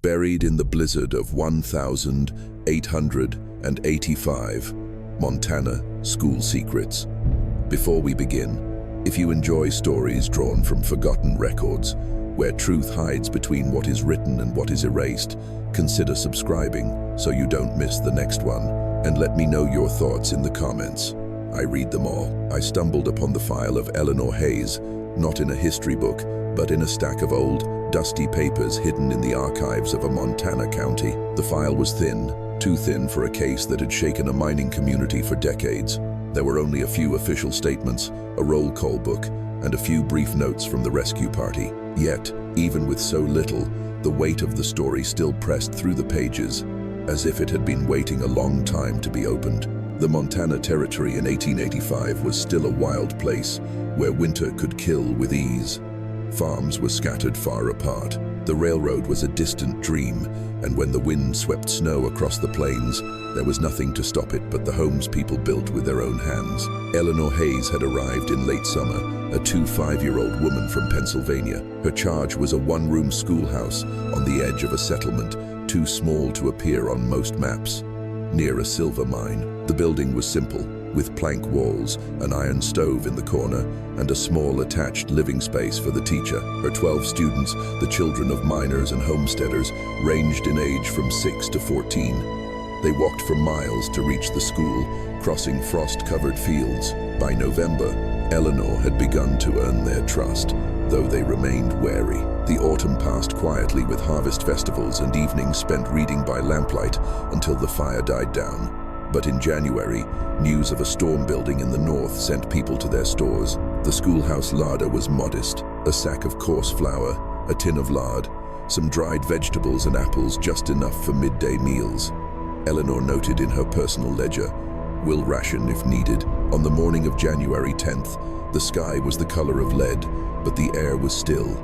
buried in the blizzard of 1885, Montana School Secrets. Before we begin, if you enjoy stories drawn from forgotten records, where truth hides between what is written and what is erased, consider subscribing so you don't miss the next one, and let me know your thoughts in the comments. I read them all. I stumbled upon the file of Eleanor Hayes, not in a history book, but in a stack of old, dusty papers hidden in the archives of a Montana county. The file was thin, too thin for a case that had shaken a mining community for decades. There were only a few official statements, a roll call book, and a few brief notes from the rescue party. Yet, even with so little, the weight of the story still pressed through the pages, as if it had been waiting a long time to be opened. The Montana Territory in 1885 was still a wild place, where winter could kill with ease. Farms were scattered far apart. The railroad was a distant dream, and when the wind swept snow across the plains, there was nothing to stop it but the homes people built with their own hands. Eleanor Hayes had arrived in late summer, a 5-year-old woman from Pennsylvania. Her charge was a one-room schoolhouse on the edge of a settlement, too small to appear on most maps, near a silver mine. The building was simple, with plank walls, an iron stove in the corner, and a small attached living space for the teacher. Her 12 students, the children of miners and homesteaders, ranged in age from 6 to 14. They walked for miles to reach the school, crossing frost-covered fields. By November, Eleanor had begun to earn their trust, though they remained wary. The autumn passed quietly with harvest festivals and evenings spent reading by lamplight until the fire died down. But in January, news of a storm building in the north sent people to their stores. The schoolhouse larder was modest, a sack of coarse flour, a tin of lard, some dried vegetables and apples, just enough for midday meals. Eleanor noted in her personal ledger, "Will ration if needed." On the morning of January 10th, the sky was the color of lead, but the air was still.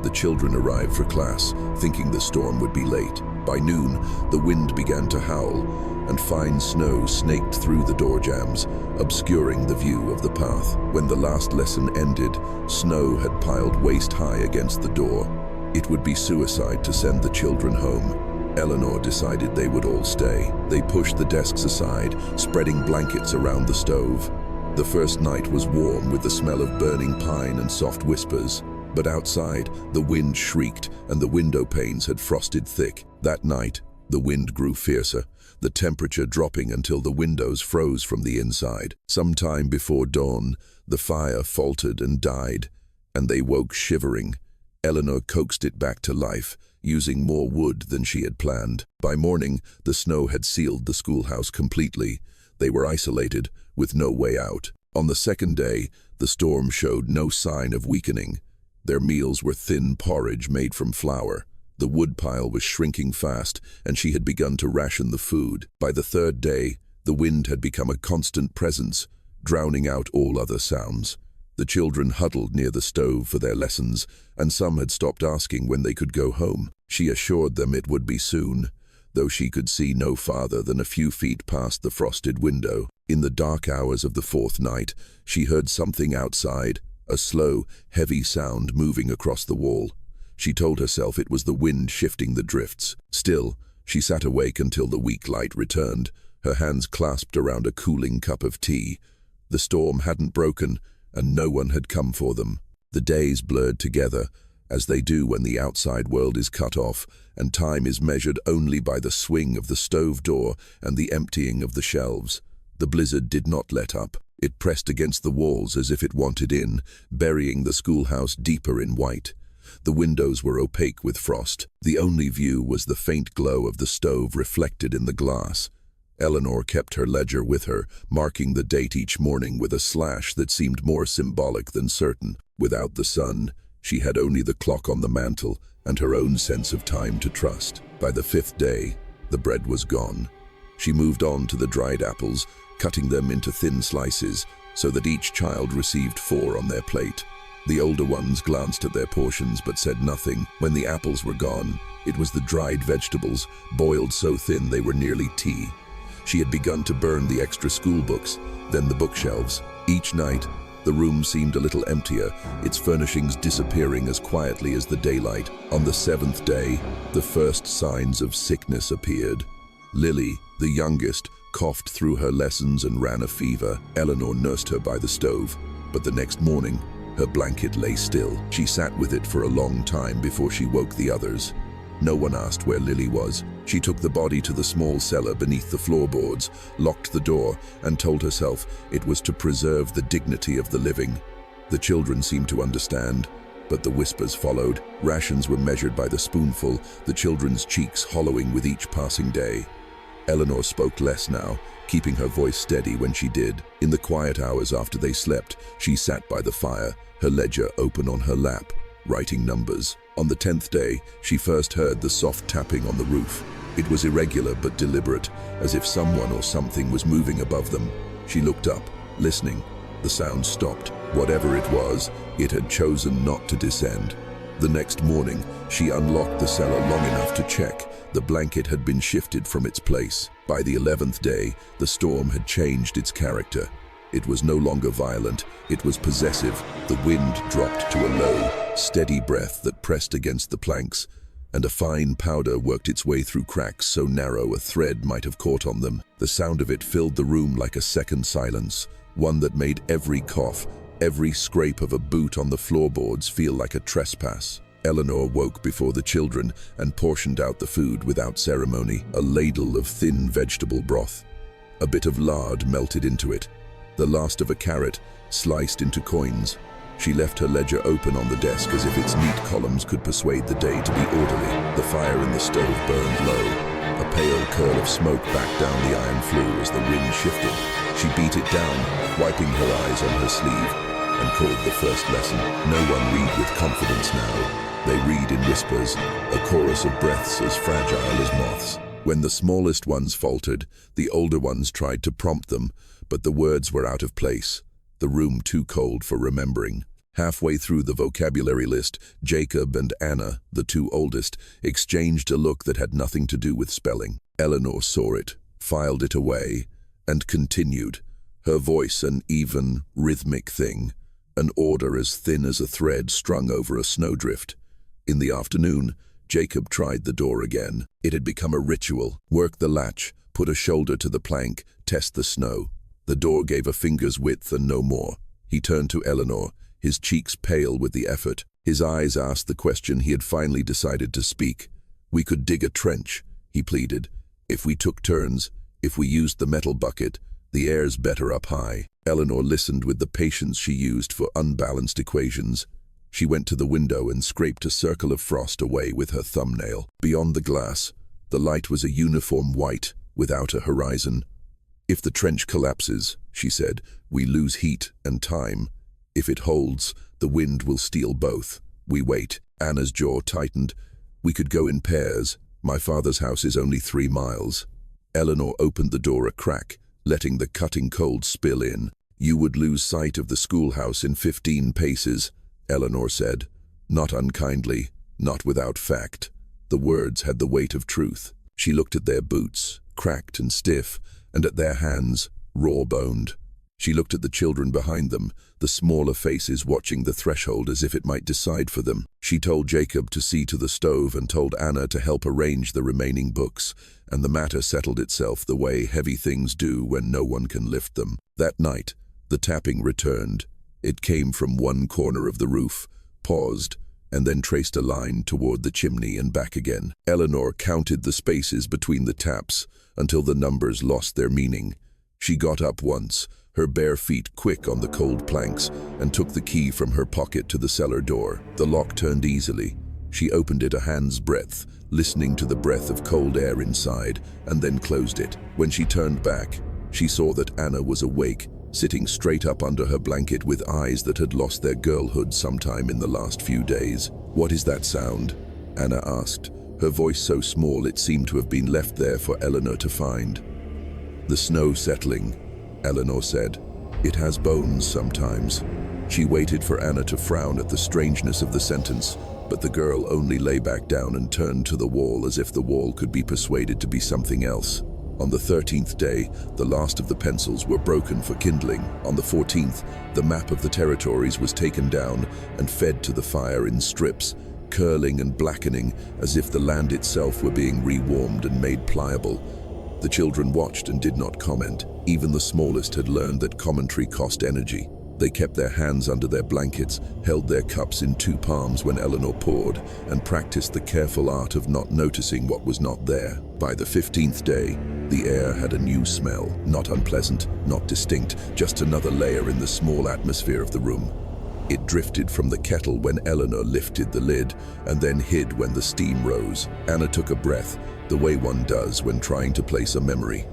The children arrived for class, thinking the storm would be late. By noon, the wind began to howl, and fine snow snaked through the door jambs, obscuring the view of the path. When the last lesson ended, snow had piled waist-high against the door. It would be suicide to send the children home. Eleanor decided they would all stay. They pushed the desks aside, spreading blankets around the stove. The first night was warm with the smell of burning pine and soft whispers. But outside, the wind shrieked and the window panes had frosted thick. That night, the wind grew fiercer, the temperature dropping until the windows froze from the inside. Sometime before dawn, the fire faltered and died, and they woke shivering. Eleanor coaxed it back to life, using more wood than she had planned. By morning, the snow had sealed the schoolhouse completely. They were isolated, with no way out. On the second day, the storm showed no sign of weakening. Their meals were thin porridge made from flour. The woodpile was shrinking fast, and she had begun to ration the food. By the third day, the wind had become a constant presence, drowning out all other sounds. The children huddled near the stove for their lessons, and some had stopped asking when they could go home. She assured them it would be soon, though she could see no farther than a few feet past the frosted window. In the dark hours of the fourth night, she heard something outside, a slow, heavy sound moving across the wall. She told herself it was the wind shifting the drifts. Still, she sat awake until the weak light returned, her hands clasped around a cooling cup of tea. The storm hadn't broken, and no one had come for them. The days blurred together, as they do when the outside world is cut off, and time is measured only by the swing of the stove door and the emptying of the shelves. The blizzard did not let up. It pressed against the walls as if it wanted in, burying the schoolhouse deeper in white. The windows were opaque with frost. The only view was the faint glow of the stove reflected in the glass. Eleanor kept her ledger with her, marking the date each morning with a slash that seemed more symbolic than certain. Without the sun, she had only the clock on the mantel and her own sense of time to trust. By the fifth day, the bread was gone. She moved on to the dried apples, cutting them into thin slices so that each child received 4 on their plate. The older ones glanced at their portions but said nothing. When the apples were gone, it was the dried vegetables, boiled so thin they were nearly tea. She had begun to burn the extra school books, then the bookshelves. Each night, The room seemed a little emptier, its furnishings disappearing as quietly as the daylight. On the 7th day, the first signs of sickness appeared. Lily, the youngest, coughed through her lessons and ran a fever. Eleanor nursed her by the stove, but the next morning, her blanket lay still. She sat with it for a long time before she woke the others. No one asked where Lily was. She took the body to the small cellar beneath the floorboards, locked the door, and told herself it was to preserve the dignity of the living. The children seemed to understand, but the whispers followed. Rations were measured by the spoonful, the children's cheeks hollowing with each passing day. Eleanor spoke less now, keeping her voice steady when she did. In the quiet hours after they slept, she sat by the fire, her ledger open on her lap, writing numbers. On the 10th day, she first heard the soft tapping on the roof. It was irregular but deliberate, as if someone or something was moving above them. She looked up, listening. The sound stopped. Whatever it was, it had chosen not to descend. The next morning, she unlocked the cellar long enough to check. The blanket had been shifted from its place. By the 11th day, the storm had changed its character. It was no longer violent, it was possessive. The wind dropped to a low, steady breath that pressed against the planks, and a fine powder worked its way through cracks so narrow a thread might have caught on them. The sound of it filled the room like a second silence, one that made every cough, every scrape of a boot on the floorboards feel like a trespass. Eleanor woke before the children and portioned out the food without ceremony. A ladle of thin vegetable broth. A bit of lard melted into it. The last of a carrot, sliced into coins. She left her ledger open on the desk as if its neat columns could persuade the day to be orderly. The fire in the stove burned low. A pale curl of smoke backed down the iron flue as the wind shifted. She beat it down, wiping her eyes on her sleeve, and called the first lesson. No one read with confidence now. They read in whispers, a chorus of breaths as fragile as moths. When the smallest ones faltered, the older ones tried to prompt them, but the words were out of place, the room too cold for remembering. Halfway through the vocabulary list, Jacob and Anna, the two oldest, exchanged a look that had nothing to do with spelling. Eleanor saw it, filed it away, and continued, her voice an even, rhythmic thing, an order as thin as a thread strung over a snowdrift. In the afternoon, Jacob tried the door again. It had become a ritual. Work the latch, put a shoulder to the plank, test the snow. The door gave a finger's width and no more. He turned to Eleanor, his cheeks pale with the effort. His eyes asked the question he had finally decided to speak. "We could dig a trench," he pleaded. "If we took turns, if we used the metal bucket, the air's better up high." Eleanor listened with the patience she used for unbalanced equations. She went to the window and scraped a circle of frost away with her thumbnail. Beyond the glass, the light was a uniform white, without a horizon. "If the trench collapses," she said, "we lose heat and time. If it holds, the wind will steal both. We wait." Anna's jaw tightened. "We could go in pairs. My father's house is only 3 miles. Eleanor opened the door a crack, letting the cutting cold spill in. "You would lose sight of the schoolhouse in 15 paces, Eleanor said, not unkindly, not without fact. The words had the weight of truth. She looked at their boots, cracked and stiff, and at their hands, raw-boned. She looked at the children behind them, the smaller faces watching the threshold as if it might decide for them. She told Jacob to see to the stove and told Anna to help arrange the remaining books, and the matter settled itself the way heavy things do when no one can lift them. That night, the tapping returned. It came from one corner of the roof, paused, and then traced a line toward the chimney and back again. Eleanor counted the spaces between the taps until the numbers lost their meaning. She got up once, her bare feet quick on the cold planks, and took the key from her pocket to the cellar door. The lock turned easily. She opened it a hand's breadth, listening to the breath of cold air inside, and then closed it. When she turned back, she saw that Anna was awake, sitting straight up under her blanket with eyes that had lost their girlhood sometime in the last few days. "What is that sound?" Anna asked, her voice so small it seemed to have been left there for Eleanor to find. "The snow settling," Eleanor said. "It has bones sometimes." She waited for Anna to frown at the strangeness of the sentence, but the girl only lay back down and turned to the wall as if the wall could be persuaded to be something else. On the 13th day, the last of the pencils were broken for kindling. On the 14th, the map of the territories was taken down and fed to the fire in strips, curling and blackening as if the land itself were being rewarmed and made pliable. The children watched and did not comment. Even the smallest had learned that commentary cost energy. They kept their hands under their blankets, held their cups in two palms when Eleanor poured, and practiced the careful art of not noticing what was not there. By the 15th day, the air had a new smell, not unpleasant, not distinct, just another layer in the small atmosphere of the room. It drifted from the kettle when Eleanor lifted the lid, and then hid when the steam rose. Anna took a breath, the way one does when trying to place a memory.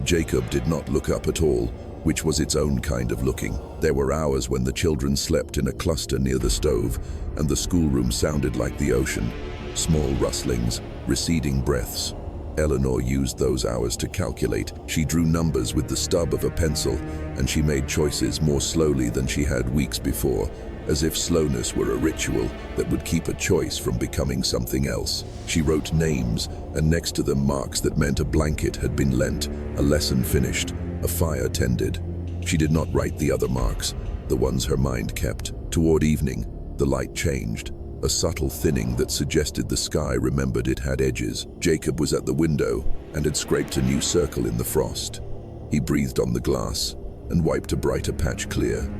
Jacob did not look up at all, which was its own kind of looking. There were hours when the children slept in a cluster near the stove, and the schoolroom sounded like the ocean. Small rustlings, receding breaths. Eleanor used those hours to calculate. She drew numbers with the stub of a pencil, and she made choices more slowly than she had weeks before, as if slowness were a ritual that would keep a choice from becoming something else. She wrote names, and next to them marks that meant a blanket had been lent, a lesson finished, a fire tended. She did not write the other marks, the ones her mind kept. Toward evening, the light changed, a subtle thinning that suggested the sky remembered it had edges. Jacob was at the window and had scraped a new circle in the frost. He breathed on the glass and wiped a brighter patch clear.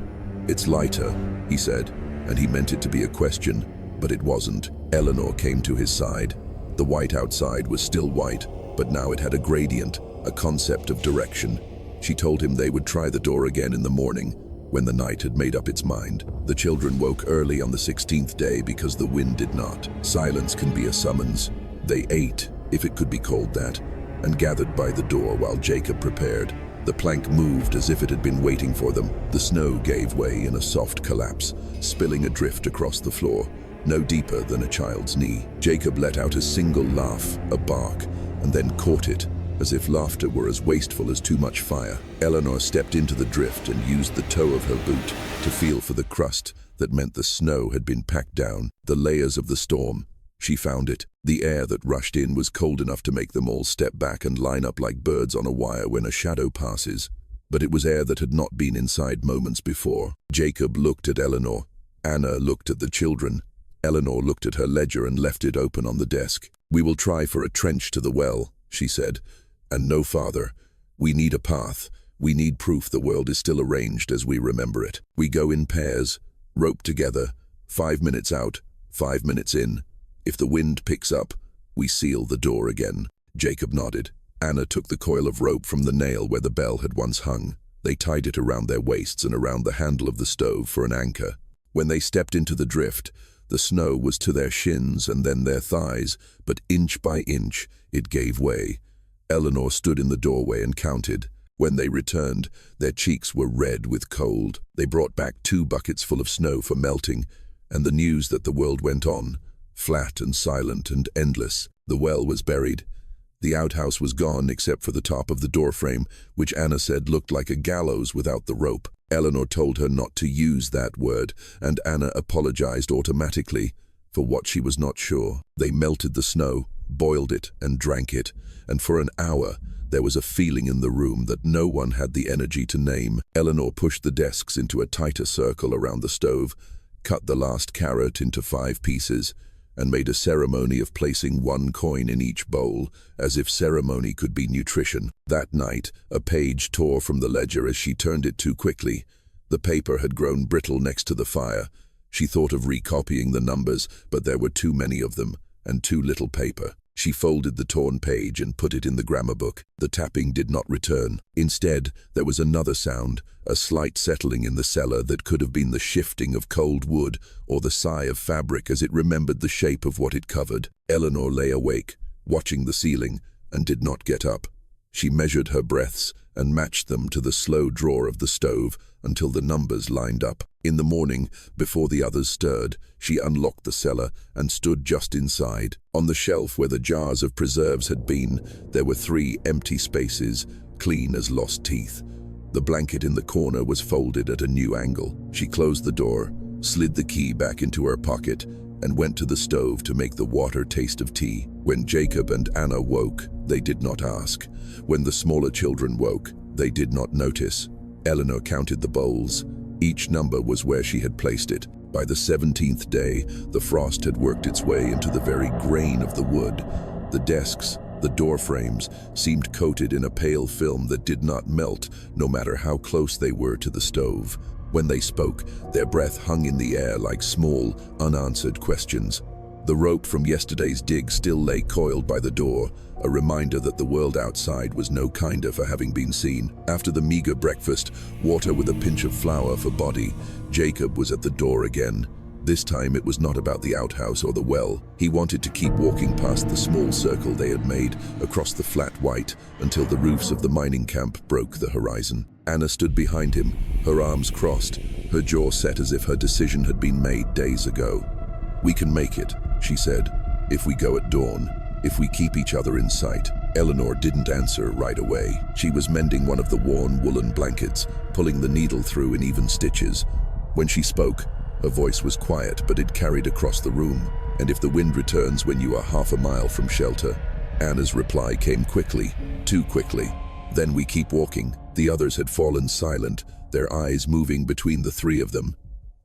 "It's lighter," he said, and he meant it to be a question, but it wasn't. Eleanor came to his side. The white outside was still white, but now it had a gradient, a concept of direction. She told him they would try the door again in the morning, when the night had made up its mind. The children woke early on the 16th day because the wind did not. Silence can be a summons. They ate, if it could be called that, and gathered by the door while Jacob prepared. The plank moved as if it had been waiting for them. The snow gave way in a soft collapse, spilling adrift across the floor, no deeper than a child's knee. Jacob let out a single laugh, a bark, and then caught it, as if laughter were as wasteful as too much fire. Eleanor stepped into the drift and used the toe of her boot to feel for the crust that meant the snow had been packed down, the layers of the storm. She found it. The air that rushed in was cold enough to make them all step back and line up like birds on a wire when a shadow passes. But it was air that had not been inside moments before. Jacob looked at Eleanor. Anna looked at the children. Eleanor looked at her ledger and left it open on the desk. "We will try for a trench to the well," she said, "and no farther. We need a path. We need proof the world is still arranged as we remember it. We go in pairs, rope together, 5 minutes out, 5 minutes in. If the wind picks up, we seal the door again." Jacob nodded. Anna took the coil of rope from the nail where the bell had once hung. They tied it around their waists and around the handle of the stove for an anchor. When they stepped into the drift, the snow was to their shins and then their thighs, but inch by inch, it gave way. Eleanor stood in the doorway and counted. When they returned, their cheeks were red with cold. They brought back 2 buckets full of snow for melting, and the news that the world went on, flat and silent and endless. The well was buried. The outhouse was gone except for the top of the doorframe, which Anna said looked like a gallows without the rope. Eleanor told her not to use that word, and Anna apologized automatically for what she was not sure. They melted the snow, boiled it, and drank it, and for an hour there was a feeling in the room that no one had the energy to name. Eleanor pushed the desks into a tighter circle around the stove, cut the last carrot into 5 pieces, and made a ceremony of placing 1 coin in each bowl, as if ceremony could be nutrition. That night, a page tore from the ledger as she turned it too quickly. The paper had grown brittle next to the fire. She thought of recopying the numbers, but there were too many of them, and too little paper. She folded the torn page and put it in the grammar book. The tapping did not return. Instead, there was another sound, a slight settling in the cellar that could have been the shifting of cold wood or the sigh of fabric as it remembered the shape of what it covered. Eleanor lay awake, watching the ceiling, and did not get up. She measured her breaths and matched them to the slow draw of the stove until the numbers lined up. In the morning, before the others stirred, she unlocked the cellar and stood just inside. On the shelf where the jars of preserves had been, there were 3 empty spaces, clean as lost teeth. The blanket in the corner was folded at a new angle. She closed the door, slid the key back into her pocket, and went to the stove to make the water taste of tea. When Jacob and Anna woke, they did not ask. When the smaller children woke, they did not notice. Eleanor counted the bowls. Each number was where she had placed it. By the 17th day, the frost had worked its way into the very grain of the wood. The desks, the door frames, seemed coated in a pale film that did not melt, no matter how close they were to the stove. When they spoke, their breath hung in the air like small, unanswered questions. The rope from yesterday's dig still lay coiled by the door, a reminder that the world outside was no kinder for having been seen. After the meager breakfast, water with a pinch of flour for body, Jacob was at the door again. This time it was not about the outhouse or the well. He wanted to keep walking past the small circle they had made across the flat white until the roofs of the mining camp broke the horizon. Anna stood behind him, her arms crossed, her jaw set as if her decision had been made days ago. "We can make it," she said, "if we go at dawn, if we keep each other in sight." Eleanor didn't answer right away. She was mending one of the worn woolen blankets, pulling the needle through in even stitches. When she spoke, her voice was quiet, but it carried across the room. "And if the wind returns when you are half a mile from shelter?" Anna's reply came quickly, too quickly. "Then we keep walking." The others had fallen silent, their eyes moving between the three of them.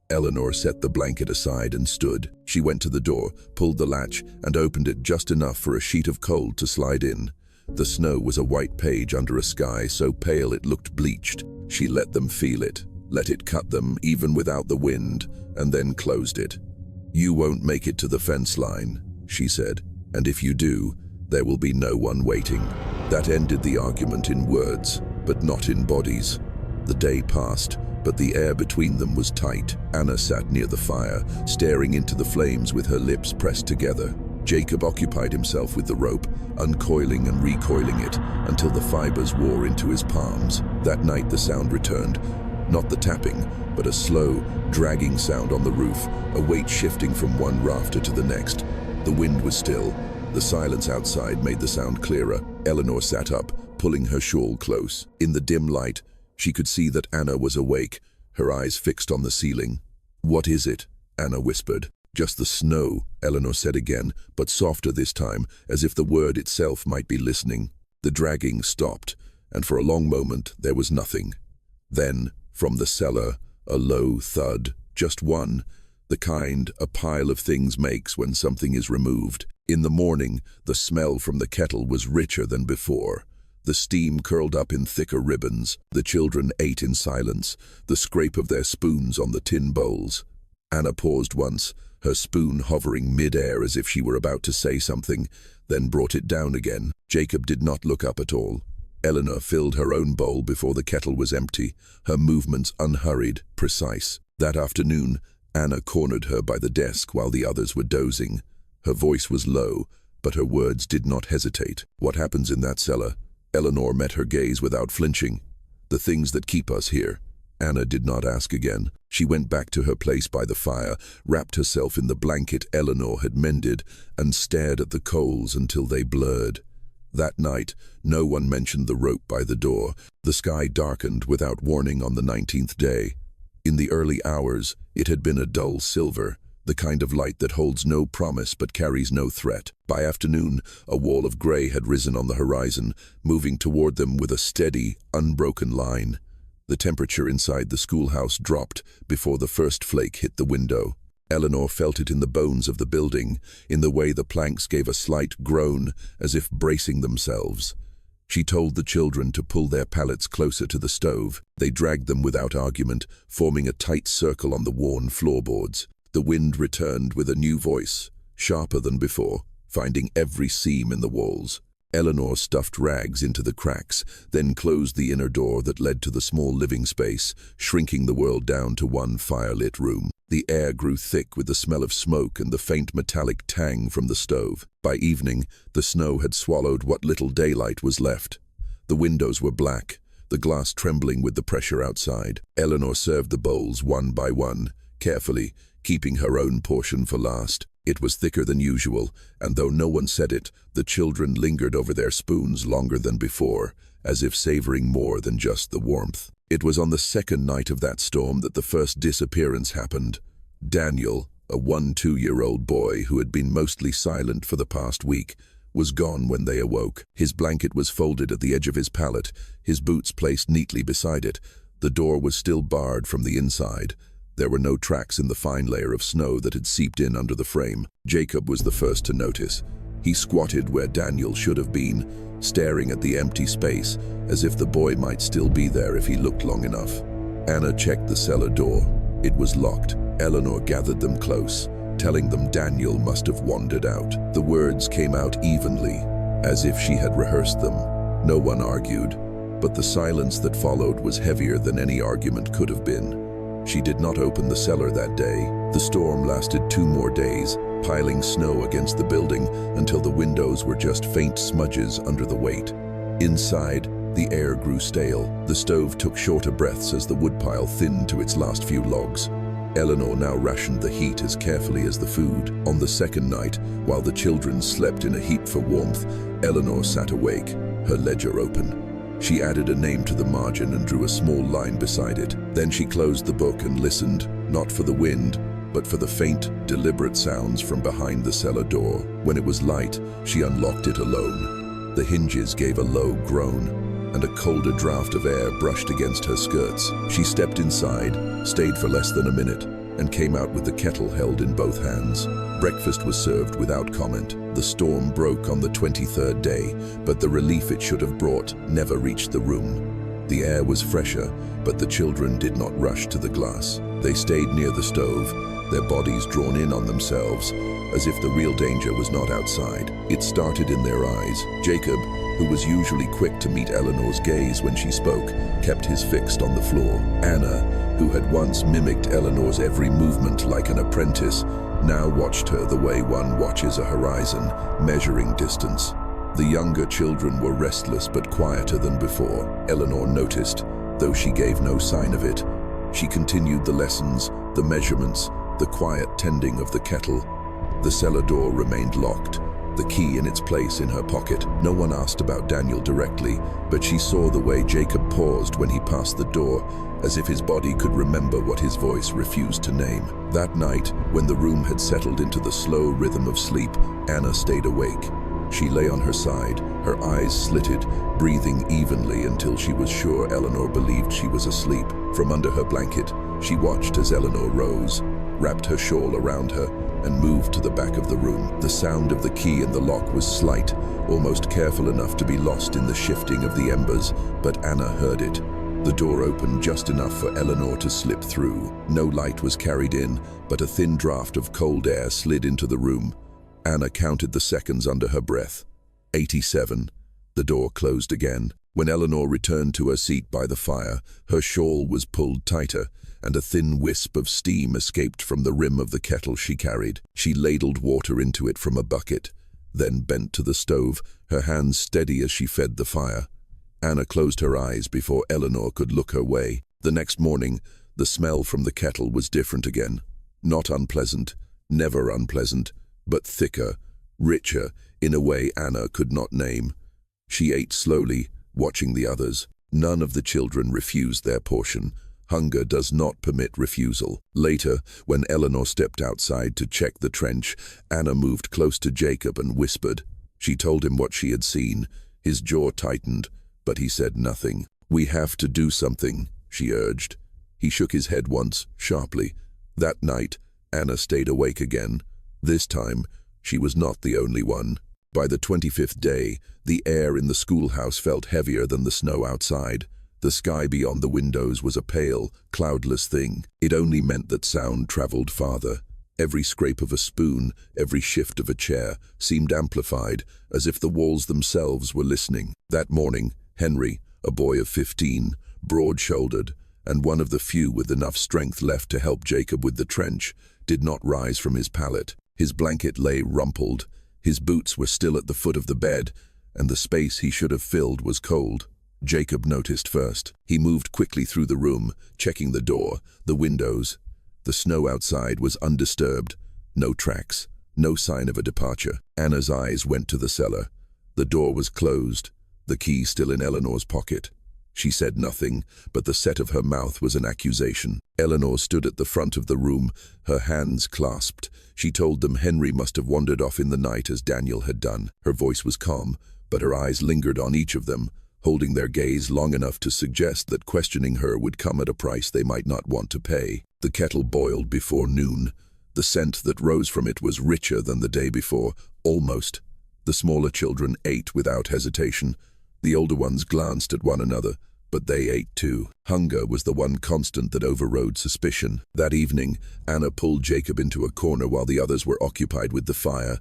Eleanor set the blanket aside and stood. She went to the door, pulled the latch, and opened it just enough for a sheet of cold to slide in. The snow was a white page under a sky so pale it looked bleached. She let them feel it, let it cut them even without the wind, and then closed it. "You won't make it to the fence line," she said, "and if you do, there will be no one waiting." That ended the argument in words, but not in bodies. The day passed, but the air between them was tight. Anna sat near the fire, staring into the flames with her lips pressed together. Jacob occupied himself with the rope, uncoiling and recoiling it until the fibers wore into his palms. That night the sound returned, not the tapping, but a slow, dragging sound on the roof, a weight shifting from one rafter to the next. The wind was still. The silence outside made the sound clearer. Eleanor sat up, pulling her shawl close. In the dim light, she could see that Anna was awake, her eyes fixed on the ceiling. "What is it?" Anna whispered. "Just the snow," Eleanor said again, but softer this time, as if the word itself might be listening. The dragging stopped, and for a long moment there was nothing. Then, from the cellar, a low thud, just one, the kind a pile of things makes when something is removed. In the morning, the smell from the kettle was richer than before. The steam curled up in thicker ribbons. The children ate in silence, the scrape of their spoons on the tin bowls. Anna paused once, her spoon hovering mid-air as if she were about to say something, then brought it down again. Jacob did not look up at all. Eleanor filled her own bowl before the kettle was empty, her movements unhurried, precise. That afternoon, Anna cornered her by the desk while the others were dozing. Her voice was low, but her words did not hesitate. "What happens in that cellar?" Eleanor met her gaze without flinching. "The things that keep us here." Anna did not ask again. She went back to her place by the fire, wrapped herself in the blanket Eleanor had mended, and stared at the coals until they blurred. That night, no one mentioned the rope by the door. The sky darkened without warning on the 19th day. In the early hours, it had been a dull silver, the kind of light that holds no promise but carries no threat. By afternoon, a wall of gray had risen on the horizon, moving toward them with a steady, unbroken line. The temperature inside the schoolhouse dropped before the first flake hit the window. Eleanor felt it in the bones of the building, in the way the planks gave a slight groan, as if bracing themselves. She told the children to pull their pallets closer to the stove. They dragged them without argument, forming a tight circle on the worn floorboards. The wind returned with a new voice, sharper than before, finding every seam in the walls. Eleanor stuffed rags into the cracks, then closed the inner door that led to the small living space, shrinking the world down to one firelit room. The air grew thick with the smell of smoke and the faint metallic tang from the stove. By evening, the snow had swallowed what little daylight was left. The windows were black, the glass trembling with the pressure outside. Eleanor served the bowls one by one, carefully, keeping her own portion for last. It was thicker than usual, and though no one said it, the children lingered over their spoons longer than before, as if savoring more than just the warmth. It was on the second night of that storm that the first disappearance happened. Daniel, a 1-2-year-old boy who had been mostly silent for the past week, was gone when they awoke. His blanket was folded at the edge of his pallet, his boots placed neatly beside it. The door was still barred from the inside. There were no tracks in the fine layer of snow that had seeped in under the frame. Jacob was the first to notice. He squatted where Daniel should have been, staring at the empty space, as if the boy might still be there if he looked long enough. Anna checked the cellar door. It was locked. Eleanor gathered them close, telling them Daniel must have wandered out. The words came out evenly, as if she had rehearsed them. No one argued, but the silence that followed was heavier than any argument could have been. She did not open the cellar that day. The storm lasted 2 more days, piling snow against the building until the windows were just faint smudges under the weight. Inside, the air grew stale. The stove took shorter breaths as the woodpile thinned to its last few logs. Eleanor now rationed the heat as carefully as the food. On the second night, while the children slept in a heap for warmth, Eleanor sat awake, her ledger open. She added a name to the margin and drew a small line beside it. Then she closed the book and listened, not for the wind, but for the faint, deliberate sounds from behind the cellar door. When it was light, she unlocked it alone. The hinges gave a low groan, and a colder draft of air brushed against her skirts. She stepped inside, stayed for less than a minute, and came out with the kettle held in both hands. Breakfast was served without comment. The storm broke on the 23rd day, but the relief it should have brought never reached the room. The air was fresher, but the children did not rush to the glass. They stayed near the stove, their bodies drawn in on themselves, as if the real danger was not outside. It started in their eyes. Jacob, who was usually quick to meet Eleanor's gaze when she spoke, kept his fixed on the floor. Anna, who had once mimicked Eleanor's every movement like an apprentice, now watched her the way one watches a horizon, measuring distance. The younger children were restless but quieter than before. Eleanor noticed, though she gave no sign of it. She continued the lessons, the measurements, the quiet tending of the kettle. The cellar door remained locked, the key in its place in her pocket. No one asked about Daniel directly, but she saw the way Jacob paused when he passed the door, as if his body could remember what his voice refused to name. That night, when the room had settled into the slow rhythm of sleep, Anna stayed awake. She lay on her side, her eyes slitted, breathing evenly until she was sure Eleanor believed she was asleep. From under her blanket, she watched as Eleanor rose, wrapped her shawl around her, and moved to the back of the room. The sound of the key in the lock was slight, almost careful enough to be lost in the shifting of the embers, but Anna heard it. The door opened just enough for Eleanor to slip through. No light was carried in, but a thin draft of cold air slid into the room. Anna counted the seconds under her breath. 87. The door closed again. When Eleanor returned to her seat by the fire, her shawl was pulled tighter, and a thin wisp of steam escaped from the rim of the kettle she carried. She ladled water into it from a bucket, then bent to the stove, her hands steady as she fed the fire. Anna closed her eyes before Eleanor could look her way. The next morning, the smell from the kettle was different again. Not unpleasant, never unpleasant, but thicker, richer, in a way Anna could not name. She ate slowly, watching the others. None of the children refused their portion. Hunger does not permit refusal. Later, when Eleanor stepped outside to check the trench, Anna moved close to Jacob and whispered. She told him what she had seen. His jaw tightened, but he said nothing. "We have to do something," she urged. He shook his head once, sharply. That night, Anna stayed awake again. This time, she was not the only one. By the 25th day, the air in the schoolhouse felt heavier than the snow outside. The sky beyond the windows was a pale, cloudless thing. It only meant that sound traveled farther. Every scrape of a spoon, every shift of a chair, seemed amplified, as if the walls themselves were listening. That morning, Henry, a boy of 15, broad-shouldered, and one of the few with enough strength left to help Jacob with the trench, did not rise from his pallet. His blanket lay rumpled, his boots were still at the foot of the bed, and the space he should have filled was cold. Jacob noticed first. He moved quickly through the room, checking the door, the windows. The snow outside was undisturbed. No tracks, no sign of a departure. Anna's eyes went to the cellar. The door was closed, the key still in Eleanor's pocket. She said nothing, but the set of her mouth was an accusation. Eleanor stood at the front of the room, her hands clasped. She told them Henry must have wandered off in the night as Daniel had done. Her voice was calm, but her eyes lingered on each of them, holding their gaze long enough to suggest that questioning her would come at a price they might not want to pay. The kettle boiled before noon. The scent that rose from it was richer than the day before, almost. The smaller children ate without hesitation. The older ones glanced at one another, but they ate too. Hunger was the one constant that overrode suspicion. That evening, Anna pulled Jacob into a corner while the others were occupied with the fire.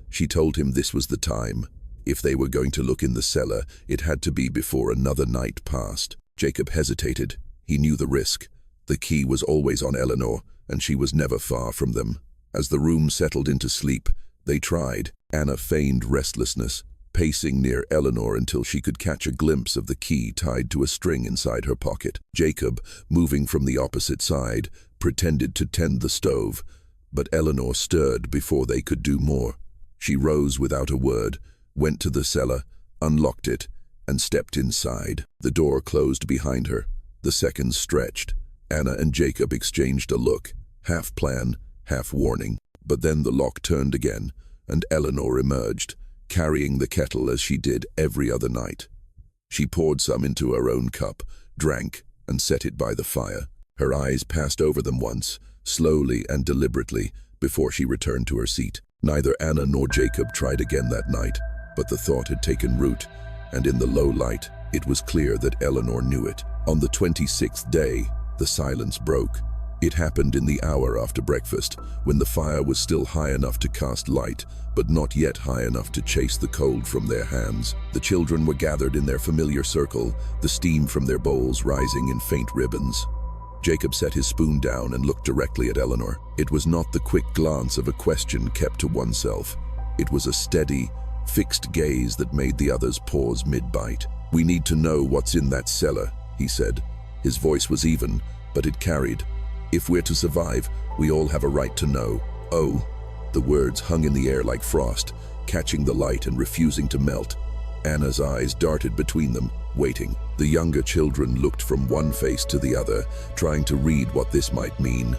She told him this was the time. If they were going to look in the cellar, it had to be before another night passed. Jacob hesitated. He knew the risk. The key was always on Eleanor, and she was never far from them. As the room settled into sleep, they tried. Anna feigned restlessness, pacing near Eleanor until she could catch a glimpse of the key tied to a string inside her pocket. Jacob, moving from the opposite side, pretended to tend the stove, but Eleanor stirred before they could do more. She rose without a word, went to the cellar, unlocked it, and stepped inside. The door closed behind her. The seconds stretched. Anna and Jacob exchanged a look, half plan, half warning. But then the lock turned again, and Eleanor emerged, carrying the kettle as she did every other night. She poured some into her own cup, drank, and set it by the fire. Her eyes passed over them once, slowly and deliberately, before she returned to her seat. Neither Anna nor Jacob tried again that night, but the thought had taken root, and in the low light, it was clear that Eleanor knew it. On the 26th day, the silence broke. It happened in the hour after breakfast, when the fire was still high enough to cast light, but not yet high enough to chase the cold from their hands. The children were gathered in their familiar circle, the steam from their bowls rising in faint ribbons. Jacob set his spoon down and looked directly at Eleanor. It was not the quick glance of a question kept to oneself. It was a steady, fixed gaze that made the others pause mid-bite. "We need to know what's in that cellar," he said. His voice was even, but it carried. "If we're to survive, we all have a right to know." "Oh." The words hung in the air like frost, catching the light and refusing to melt. Anna's eyes darted between them, waiting. The younger children looked from one face to the other, trying to read what this might mean.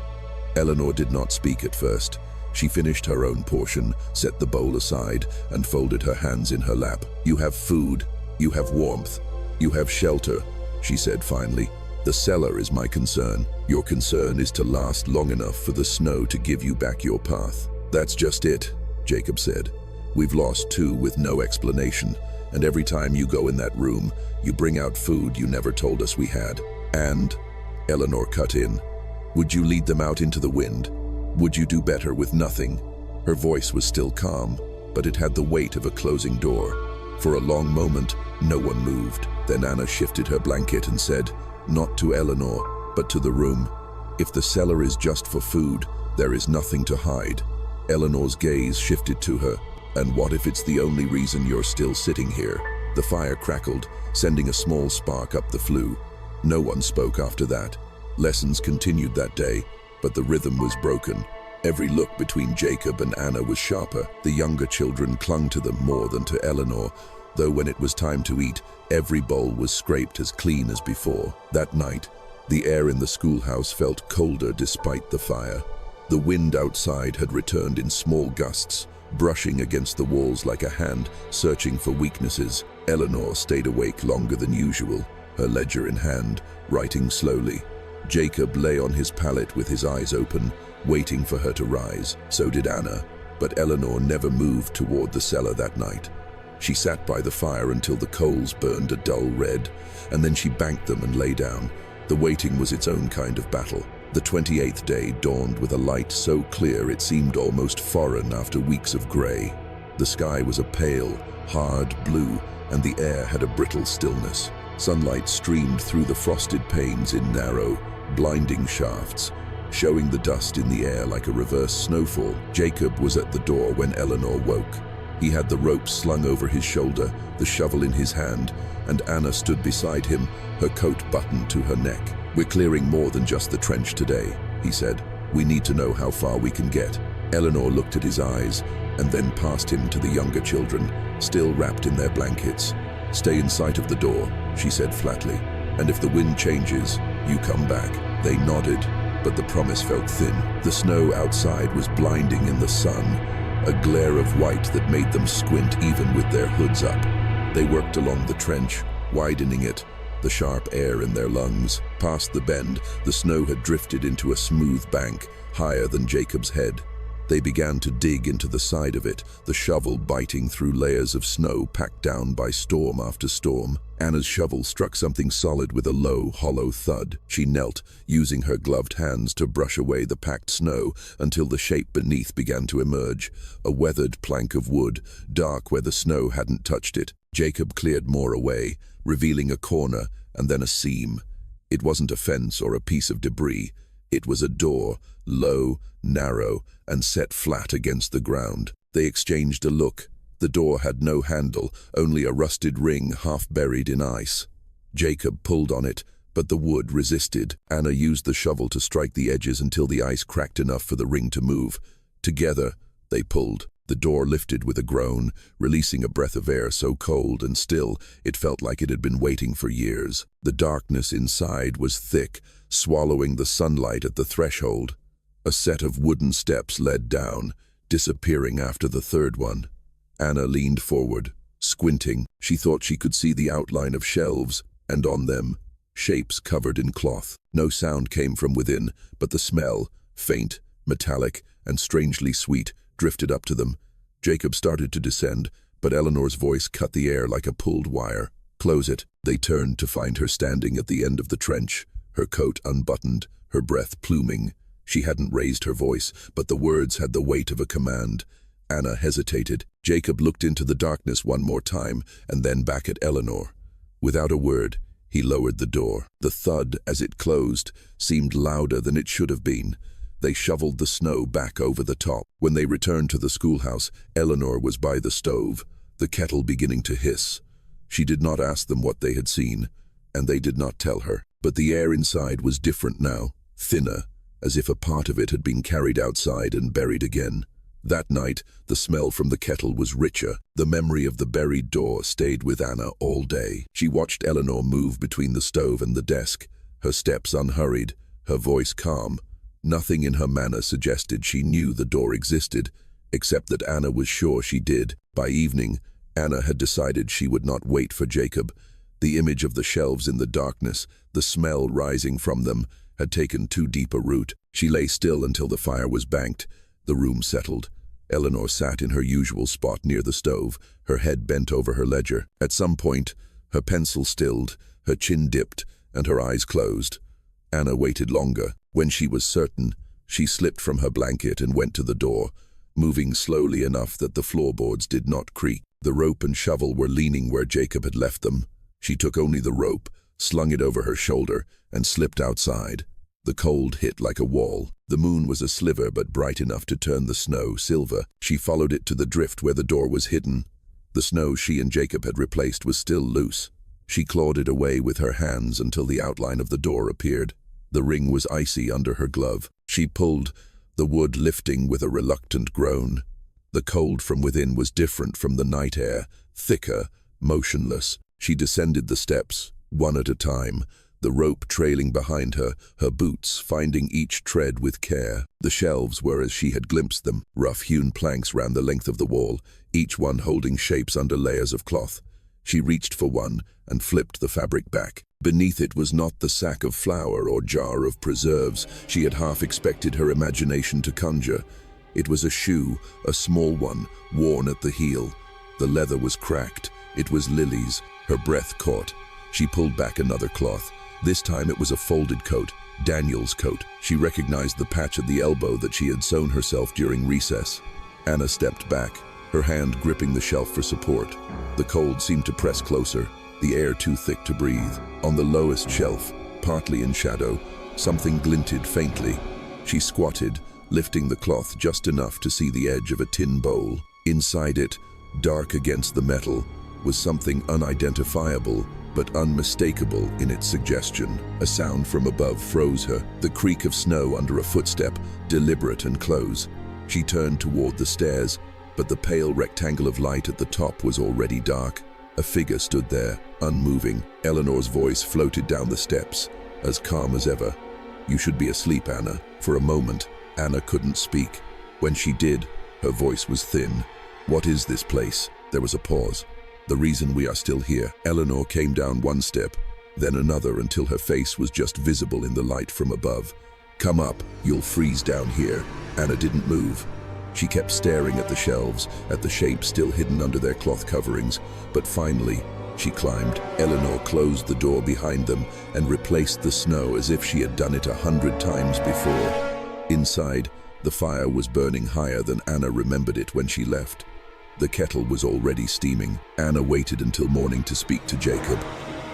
Eleanor did not speak at first. She finished her own portion, set the bowl aside, and folded her hands in her lap. "You have food. You have warmth. You have shelter," she said finally. "The cellar is my concern. Your concern is to last long enough for the snow to give you back your path." "That's just it," Jacob said. "We've lost two with no explanation, and every time you go in that room, you bring out food you never told us we had." "And," Eleanor cut in, "would you lead them out into the wind? Would you do better with nothing?" Her voice was still calm, but it had the weight of a closing door. For a long moment, no one moved. Then Anna shifted her blanket and said, not to Eleanor, but to the room, "If the cellar is just for food, there is nothing to hide." Eleanor's gaze shifted to her. "And what if it's the only reason you're still sitting here?" The fire crackled, sending a small spark up the flue. No one spoke after that. Lessons continued that day, but the rhythm was broken. Every look between Jacob and Anna was sharper. The younger children clung to them more than to Eleanor, though when it was time to eat, every bowl was scraped as clean as before. That night, the air in the schoolhouse felt colder despite the fire. The wind outside had returned in small gusts, brushing against the walls like a hand searching for weaknesses. Eleanor stayed awake longer than usual, her ledger in hand, writing slowly. Jacob lay on his pallet with his eyes open, waiting for her to rise. So did Anna, but Eleanor never moved toward the cellar that night. She sat by the fire until the coals burned a dull red, and then she banked them and lay down. The waiting was its own kind of battle. The 28th day dawned with a light so clear it seemed almost foreign after weeks of gray. The sky was a pale, hard blue, and the air had a brittle stillness. Sunlight streamed through the frosted panes in narrow, blinding shafts, showing the dust in the air like a reverse snowfall. Jacob was at the door when Eleanor woke. He had the rope slung over his shoulder, the shovel in his hand, and Anna stood beside him, her coat buttoned to her neck. "We're clearing more than just the trench today," he said. "We need to know how far we can get." Eleanor looked at his eyes, and then past him to the younger children, still wrapped in their blankets. "Stay in sight of the door," she said flatly. And if the wind changes, you come back." They nodded, but the promise felt thin. The snow outside was blinding in the sun, a glare of white that made them squint even with their hoods up. They worked along the trench, widening it, the sharp air in their lungs. Past the bend, the snow had drifted into a smooth bank, higher than Jacob's head. They began to dig into the side of it, the shovel biting through layers of snow packed down by storm after storm. Anna's shovel struck something solid with a low, hollow thud. She knelt, using her gloved hands to brush away the packed snow until the shape beneath began to emerge, a weathered plank of wood, dark where the snow hadn't touched it. Jacob cleared more away, revealing a corner and then a seam. It wasn't a fence or a piece of debris. It was a door, low, narrow, and set flat against the ground. They exchanged a look. The door had no handle, only a rusted ring half buried in ice. Jacob pulled on it, but the wood resisted. Anna used the shovel to strike the edges until the ice cracked enough for the ring to move. Together, they pulled. The door lifted with a groan, releasing a breath of air so cold and still it felt like it had been waiting for years. The darkness inside was thick, swallowing the sunlight at the threshold. A set of wooden steps led down, disappearing after the third one. Anna leaned forward, squinting. She thought she could see the outline of shelves, and on them, shapes covered in cloth. No sound came from within, but the smell, faint, metallic, and strangely sweet, drifted up to them. Jacob started to descend, but Eleanor's voice cut the air like a pulled wire. "Close it." They turned to find her standing at the end of the trench, her coat unbuttoned, her breath pluming. She hadn't raised her voice, but the words had the weight of a command. Anna hesitated. Jacob looked into the darkness one more time, and then back at Eleanor. Without a word, he lowered the door. The thud, as it closed, seemed louder than it should have been. They shoveled the snow back over the top. When they returned to the schoolhouse, Eleanor was by the stove, the kettle beginning to hiss. She did not ask them what they had seen, and they did not tell her. But the air inside was different now, thinner, as if a part of it had been carried outside and buried again. That night, the smell from the kettle was richer. The memory of the buried door stayed with Anna all day. She watched Eleanor move between the stove and the desk, her steps unhurried, her voice calm. Nothing in her manner suggested she knew the door existed, except that Anna was sure she did. By evening, Anna had decided she would not wait for Jacob. The image of the shelves in the darkness, the smell rising from them, had taken too deep a root. She lay still until the fire was banked. The room settled. Eleanor sat in her usual spot near the stove, her head bent over her ledger. At some point, her pencil stilled, her chin dipped, and her eyes closed. Anna waited longer. When she was certain, she slipped from her blanket and went to the door, moving slowly enough that the floorboards did not creak. The rope and shovel were leaning where Jacob had left them. She took only the rope, slung it over her shoulder, and slipped outside. The cold hit like a wall. The moon was a sliver but bright enough to turn the snow silver. She followed it to the drift where the door was hidden. The snow she and Jacob had replaced was still loose. She clawed it away with her hands until the outline of the door appeared. The ring was icy under her glove. She pulled, the wood lifting with a reluctant groan. The cold from within was different from the night air, thicker, motionless. She descended the steps, one at a time, the rope trailing behind her, her boots finding each tread with care. The shelves were as she had glimpsed them, rough-hewn planks ran the length of the wall, each one holding shapes under layers of cloth. She reached for one and flipped the fabric back. Beneath it was not the sack of flour or jar of preserves she had half expected her imagination to conjure. It was a shoe, a small one, worn at the heel. The leather was cracked. It was Lily's. Her breath caught. She pulled back another cloth. This time it was a folded coat, Daniel's coat. She recognized the patch at the elbow that she had sewn herself during recess. Anna stepped back, her hand gripping the shelf for support. The cold seemed to press closer, the air too thick to breathe. On the lowest shelf, partly in shadow, something glinted faintly. She squatted, lifting the cloth just enough to see the edge of a tin bowl. Inside it, dark against the metal, was something unidentifiable but unmistakable in its suggestion. A sound from above froze her, the creak of snow under a footstep, deliberate and close. She turned toward the stairs, but the pale rectangle of light at the top was already dark. A figure stood there, unmoving. Eleanor's voice floated down the steps, as calm as ever. "You should be asleep, Anna." For a moment, Anna couldn't speak. When she did, her voice was thin. "What is this place?" There was a pause. "The reason we are still here." Eleanor came down one step, then another until her face was just visible in the light from above. "Come up, you'll freeze down here." Anna didn't move. She kept staring at the shelves, at the shapes still hidden under their cloth coverings, but finally, she climbed. Eleanor closed the door behind them and replaced the snow as if she had done it 100 times before. Inside, the fire was burning higher than Anna remembered it when she left. The kettle was already steaming. Anna waited until morning to speak to Jacob.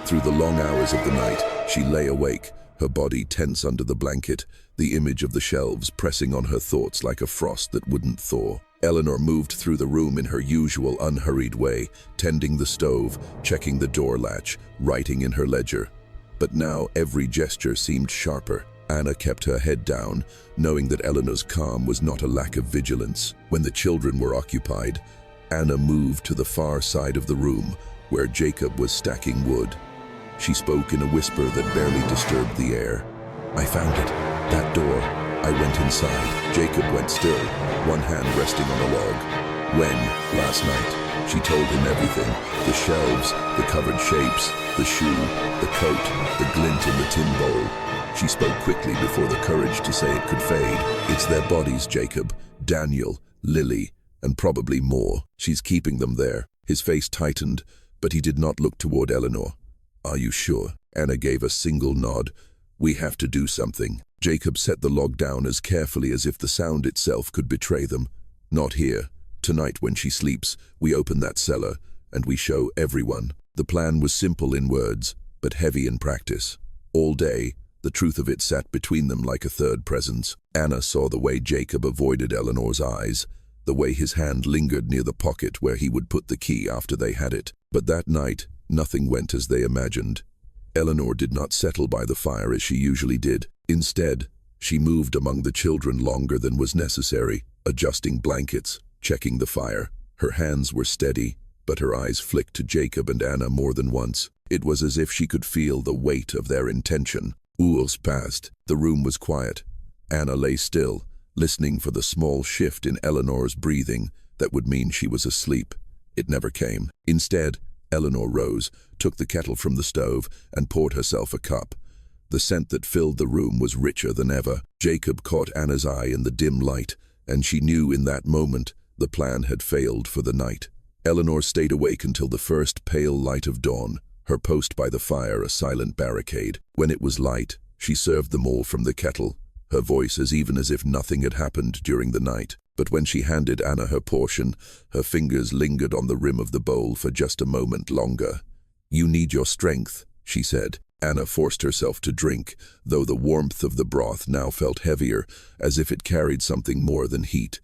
Through the long hours of the night, she lay awake, her body tense under the blanket, the image of the shelves pressing on her thoughts like a frost that wouldn't thaw. Eleanor moved through the room in her usual unhurried way, tending the stove, checking the door latch, writing in her ledger. But now every gesture seemed sharper. Anna kept her head down, knowing that Eleanor's calm was not a lack of vigilance. When the children were occupied, Anna moved to the far side of the room, where Jacob was stacking wood. She spoke in a whisper that barely disturbed the air. "I found it. That door. I went inside." Jacob went still, one hand resting on a log. "When?" "Last night." She told him everything. The shelves, the covered shapes, the shoe, the coat, the glint in the tin bowl. She spoke quickly before the courage to say it could fade. "It's their bodies, Jacob. Daniel, Lily, and probably more. She's keeping them there." His face tightened, but he did not look toward Eleanor. "Are you sure?" Anna gave a single nod. "We have to do something." Jacob set the log down as carefully as if the sound itself could betray them. "Not here. Tonight when she sleeps, we open that cellar, and we show everyone." The plan was simple in words, but heavy in practice. All day, the truth of it sat between them like a third presence. Anna saw the way Jacob avoided Eleanor's eyes, the way his hand lingered near the pocket where he would put the key after they had it. But that night, nothing went as they imagined. Eleanor did not settle by the fire as she usually did. Instead, she moved among the children longer than was necessary, adjusting blankets, checking the fire. Her hands were steady, but her eyes flicked to Jacob and Anna more than once. It was as if she could feel the weight of their intention. Hours passed. The room was quiet. Anna lay still, listening for the small shift in Eleanor's breathing that would mean she was asleep. It never came. Instead, Eleanor rose, took the kettle from the stove, and poured herself a cup. The scent that filled the room was richer than ever. Jacob caught Anna's eye in the dim light, and she knew in that moment the plan had failed for the night. Eleanor stayed awake until the first pale light of dawn, her post by the fire a silent barricade. When it was light, she served them all from the kettle, her voice as even as if nothing had happened during the night. But when she handed Anna her portion, her fingers lingered on the rim of the bowl for just a moment longer. "You need your strength," she said. Anna forced herself to drink, though the warmth of the broth now felt heavier, as if it carried something more than heat.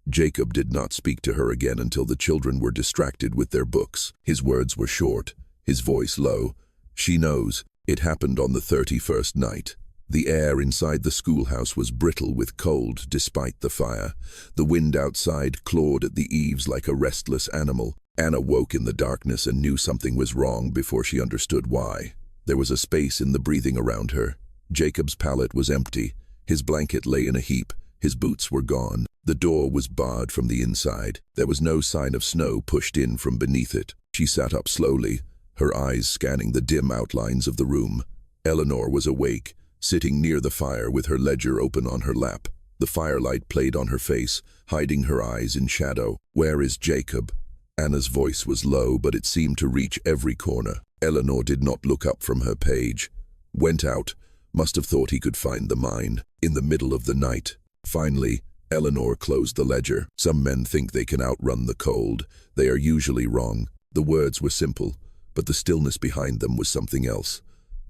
Jacob did not speak to her again until the children were distracted with their books. His words were short, his voice low. "She knows. It happened on the 31st night." The air inside the schoolhouse was brittle with cold despite the fire. The wind outside clawed at the eaves like a restless animal. Anna woke in the darkness and knew something was wrong before she understood why. There was a space in the breathing around her. Jacob's pallet was empty. His blanket lay in a heap. His boots were gone. The door was barred from the inside. There was no sign of snow pushed in from beneath it. She sat up slowly, her eyes scanning the dim outlines of the room. Eleanor was awake, sitting near the fire with her ledger open on her lap. The firelight played on her face, hiding her eyes in shadow. "Where is Jacob?" Anna's voice was low, but it seemed to reach every corner. Eleanor did not look up from her page. "Went out. Must have thought he could find the mine. In the middle of the night." Finally, Eleanor closed the ledger. "Some men think they can outrun the cold. They are usually wrong." The words were simple, but the stillness behind them was something else.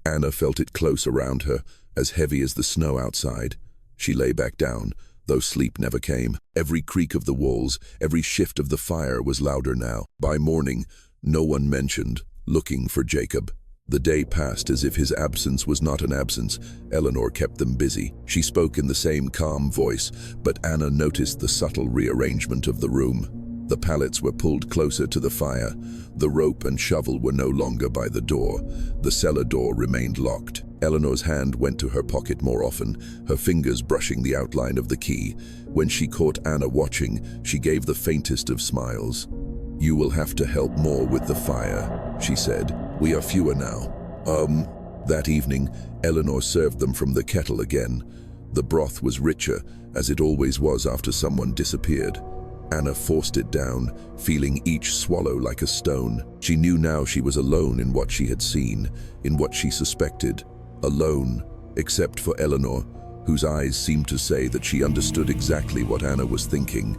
Anna felt it close around her, as heavy as the snow outside. She lay back down, though sleep never came. Every creak of the walls, every shift of the fire was louder now. By morning, no one mentioned looking for Jacob. The day passed as if his absence was not an absence. Eleanor kept them busy. She spoke in the same calm voice, but Anna noticed the subtle rearrangement of the room. The pallets were pulled closer to the fire. The rope and shovel were no longer by the door. The cellar door remained locked. Eleanor's hand went to her pocket more often, her fingers brushing the outline of the key. When she caught Anna watching, she gave the faintest of smiles. "You will have to help more with the fire," she said. "We are fewer now." That evening, Eleanor served them from the kettle again. The broth was richer, as it always was after someone disappeared. Anna forced it down, feeling each swallow like a stone. She knew now she was alone in what she had seen, in what she suspected. Alone, except for Eleanor, whose eyes seemed to say that she understood exactly what Anna was thinking,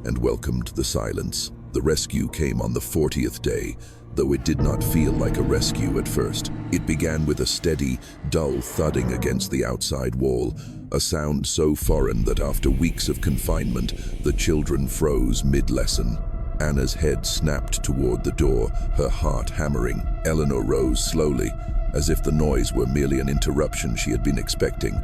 and welcomed the silence. The rescue came on the 40th day, though it did not feel like a rescue at first. It began with a steady, dull thudding against the outside wall, a sound so foreign that after weeks of confinement, the children froze mid-lesson. Anna's head snapped toward the door, her heart hammering. Eleanor rose slowly, as if the noise were merely an interruption she had been expecting.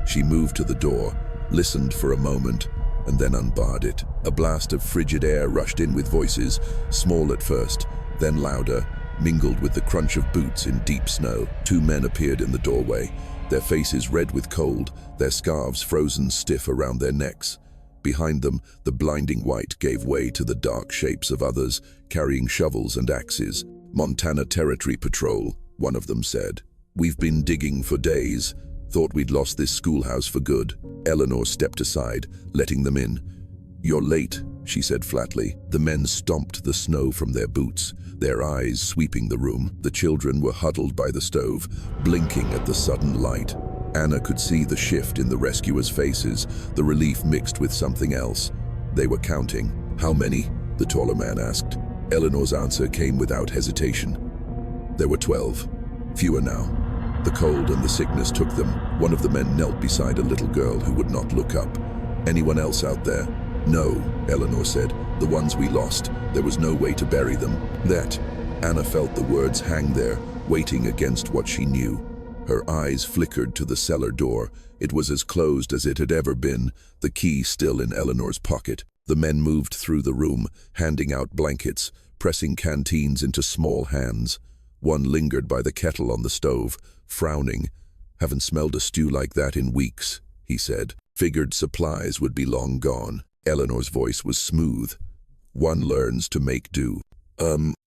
She moved to the door, listened for a moment, and then unbarred it. A blast of frigid air rushed in with voices, small at first, then louder, mingled with the crunch of boots in deep snow. Two men appeared in the doorway, their faces red with cold, their scarves frozen stiff around their necks. Behind them, the blinding white gave way to the dark shapes of others, carrying shovels and axes. "Montana Territory Patrol," one of them said. "We've been digging for days. Thought we'd lost this schoolhouse for good." Eleanor stepped aside, letting them in. "You're late," she said flatly. The men stomped the snow from their boots, their eyes sweeping the room. The children were huddled by the stove, blinking at the sudden light. Anna could see the shift in the rescuers' faces, the relief mixed with something else. They were counting. "How many?" the taller man asked. Eleanor's answer came without hesitation. "There were 12. Fewer now." The cold and the sickness took them. One of the men knelt beside a little girl who would not look up. "Anyone else out there?" "No," Eleanor said. "The ones we lost. There was no way to bury them." That. Anna felt the words hang there, waiting against what she knew. Her eyes flickered to the cellar door. It was as closed as it had ever been, the key still in Eleanor's pocket. The men moved through the room, handing out blankets, pressing canteens into small hands. One lingered by the kettle on the stove, frowning. "Haven't smelled a stew like that in weeks," he said. "Figured supplies would be long gone." Eleanor's voice was smooth. "One learns to make do."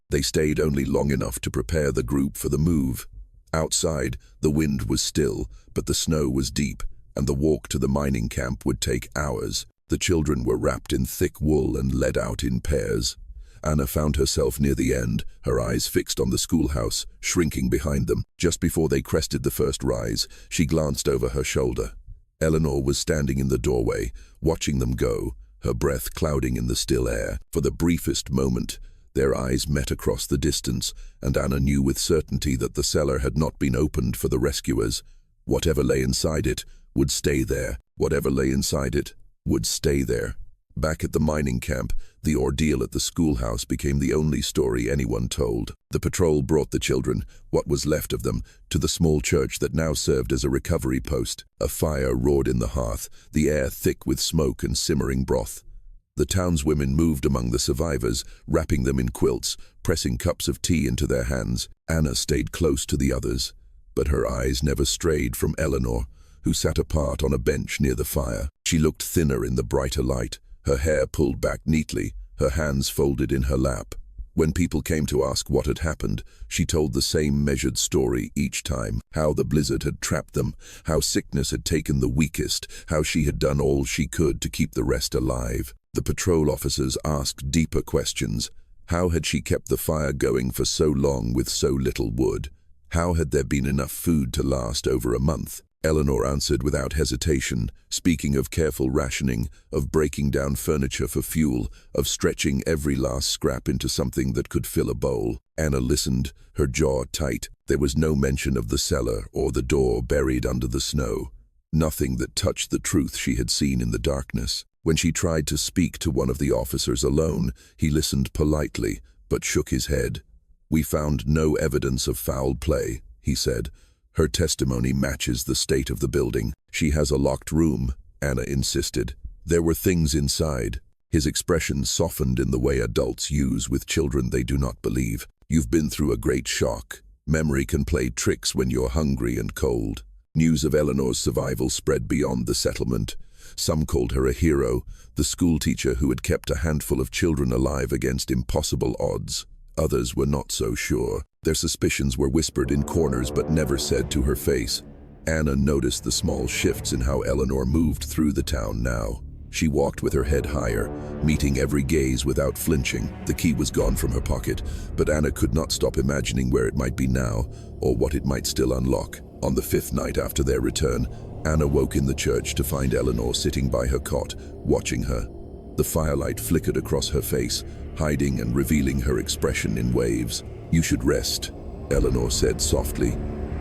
They stayed only long enough to prepare the group for the move. Outside, the wind was still, but the snow was deep, and the walk to the mining camp would take hours. The children were wrapped in thick wool and led out in pairs. Anna found herself near the end, her eyes fixed on the schoolhouse, shrinking behind them. Just before they crested the first rise, she glanced over her shoulder. Eleanor was standing in the doorway, watching them go, her breath clouding in the still air. For the briefest moment, their eyes met across the distance, and Anna knew with certainty that the cellar had not been opened for the rescuers. Whatever lay inside it would stay there. Whatever lay inside it would stay there. Back at the mining camp, the ordeal at the schoolhouse became the only story anyone told. The patrol brought the children, what was left of them, to the small church that now served as a recovery post. A fire roared in the hearth, the air thick with smoke and simmering broth. The townswomen moved among the survivors, wrapping them in quilts, pressing cups of tea into their hands. Anna stayed close to the others, but her eyes never strayed from Eleanor, who sat apart on a bench near the fire. She looked thinner in the brighter light, her hair pulled back neatly, her hands folded in her lap. When people came to ask what had happened, she told the same measured story each time, how the blizzard had trapped them, how sickness had taken the weakest, how she had done all she could to keep the rest alive. The patrol officers asked deeper questions. How had she kept the fire going for so long with so little wood? How had there been enough food to last over a month? Eleanor answered without hesitation, speaking of careful rationing, of breaking down furniture for fuel, of stretching every last scrap into something that could fill a bowl. Anna listened, her jaw tight. There was no mention of the cellar or the door buried under the snow. Nothing that touched the truth she had seen in the darkness. When she tried to speak to one of the officers alone, he listened politely, but shook his head. "We found no evidence of foul play," he said. "Her testimony matches the state of the building." "She has a locked room," Anna insisted. "There were things inside." His expression softened in the way adults use with children they do not believe. You've been through a great shock. Memory can play tricks when you're hungry and cold. News of Eleanor's survival spread beyond the settlement. Some called her a hero, the schoolteacher who had kept a handful of children alive against impossible odds. Others were not so sure. Their suspicions were whispered in corners but never said to her face. Anna noticed the small shifts in how Eleanor moved through the town now. She walked with her head higher, meeting every gaze without flinching. The key was gone from her pocket, but Anna could not stop imagining where it might be now, or what it might still unlock. On the 5th night after their return, Anna woke in the church to find Eleanor sitting by her cot, watching her. The firelight flickered across her face, hiding and revealing her expression in waves. "You should rest," Eleanor said softly.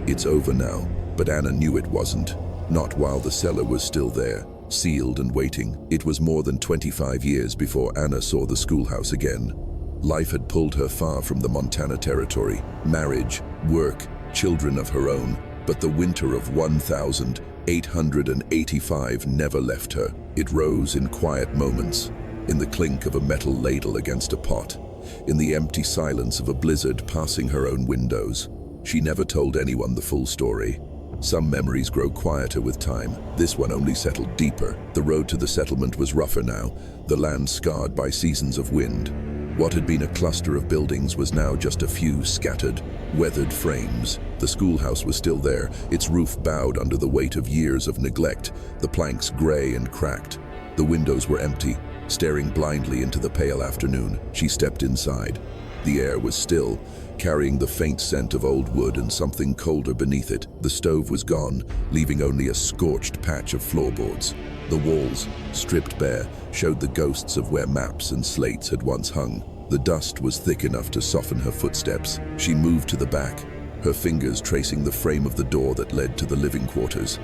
"It's over now." But Anna knew it wasn't. Not while the cellar was still there, sealed and waiting. It was more than 25 years before Anna saw the schoolhouse again. Life had pulled her far from the Montana territory. Marriage, work, children of her own. But the winter of 1885 never left her. It rose in quiet moments, in the clink of a metal ladle against a pot, in the empty silence of a blizzard passing her own windows. She never told anyone the full story. Some memories grow quieter with time. This one only settled deeper. The road to the settlement was rougher now, the land scarred by seasons of wind. What had been a cluster of buildings was now just a few scattered, weathered frames. The schoolhouse was still there, its roof bowed under the weight of years of neglect, the planks gray and cracked. The windows were empty, staring blindly into the pale afternoon. She stepped inside. The air was still, carrying the faint scent of old wood and something colder beneath it. The stove was gone, leaving only a scorched patch of floorboards. The walls, stripped bare, showed the ghosts of where maps and slates had once hung. The dust was thick enough to soften her footsteps. She moved to the back, her fingers tracing the frame of the door that led to the living quarters.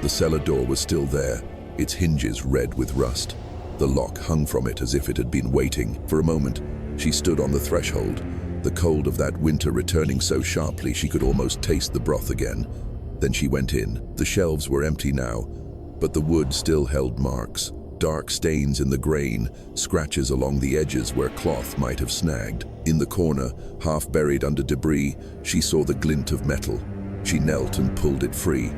The cellar door was still there, its hinges red with rust. The lock hung from it as if it had been waiting. For a moment, she stood on the threshold, the cold of that winter returning so sharply she could almost taste the broth again. Then she went in. The shelves were empty now, but the wood still held marks. Dark stains in the grain, scratches along the edges where cloth might have snagged. In the corner, half buried under debris, she saw the glint of metal. She knelt and pulled it free.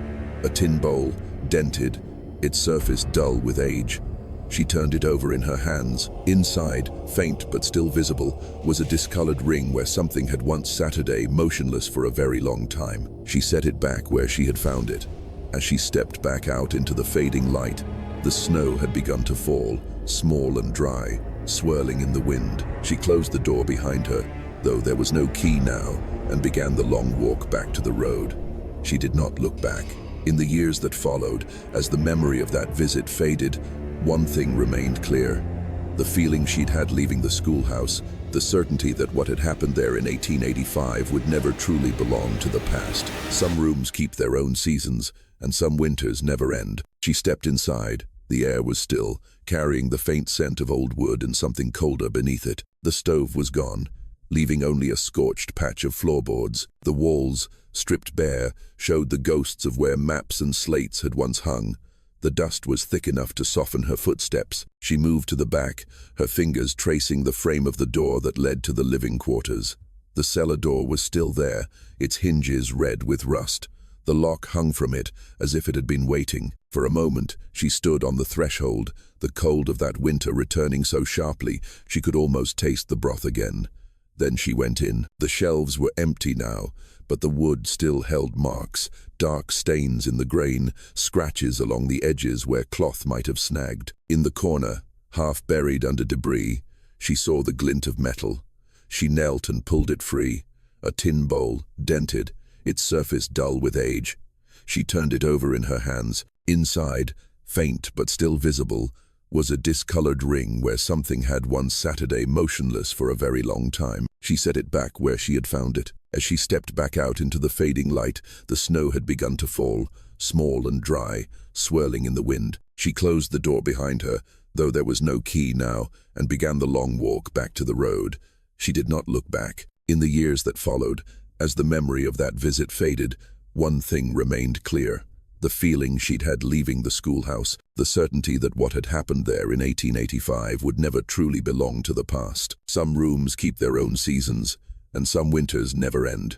A tin bowl, dented, its surface dull with age. She turned it over in her hands. Inside, faint but still visible, was a discolored ring where something had once sat motionless for a very long time. She set it back where she had found it. As she stepped back out into the fading light, the snow had begun to fall, small and dry, swirling in the wind. She closed the door behind her, though there was no key now, and began the long walk back to the road. She did not look back. In the years that followed, as the memory of that visit faded, one thing remained clear. The feeling she'd had leaving the schoolhouse, the certainty that what had happened there in 1885 would never truly belong to the past. Some rooms keep their own seasons, and some winters never end. She stepped inside. The air was still, carrying the faint scent of old wood and something colder beneath it. The stove was gone, leaving only a scorched patch of floorboards. The walls, stripped bare, showed the ghosts of where maps and slates had once hung. The dust was thick enough to soften her footsteps. She moved to the back, her fingers tracing the frame of the door that led to the living quarters. The cellar door was still there, its hinges red with rust. The lock hung from it as if it had been waiting. For a moment, she stood on the threshold, the cold of that winter returning so sharply she could almost taste the broth again. Then she went in. The shelves were empty now, but the wood still held marks, dark stains in the grain, scratches along the edges where cloth might have snagged. In the corner, half buried under debris, she saw the glint of metal. She knelt and pulled it free. A tin bowl, dented, its surface dull with age. She turned it over in her hands. Inside, faint but still visible, was a discolored ring where something had once sat motionless for a very long time. She set it back where she had found it. As she stepped back out into the fading light, the snow had begun to fall, small and dry, swirling in the wind. She closed the door behind her, though there was no key now, and began the long walk back to the road. She did not look back. In the years that followed, as the memory of that visit faded, one thing remained clear. The feeling she'd had leaving the schoolhouse, the certainty that what had happened there in 1885 would never truly belong to the past. Some rooms keep their own seasons, and some winters never end.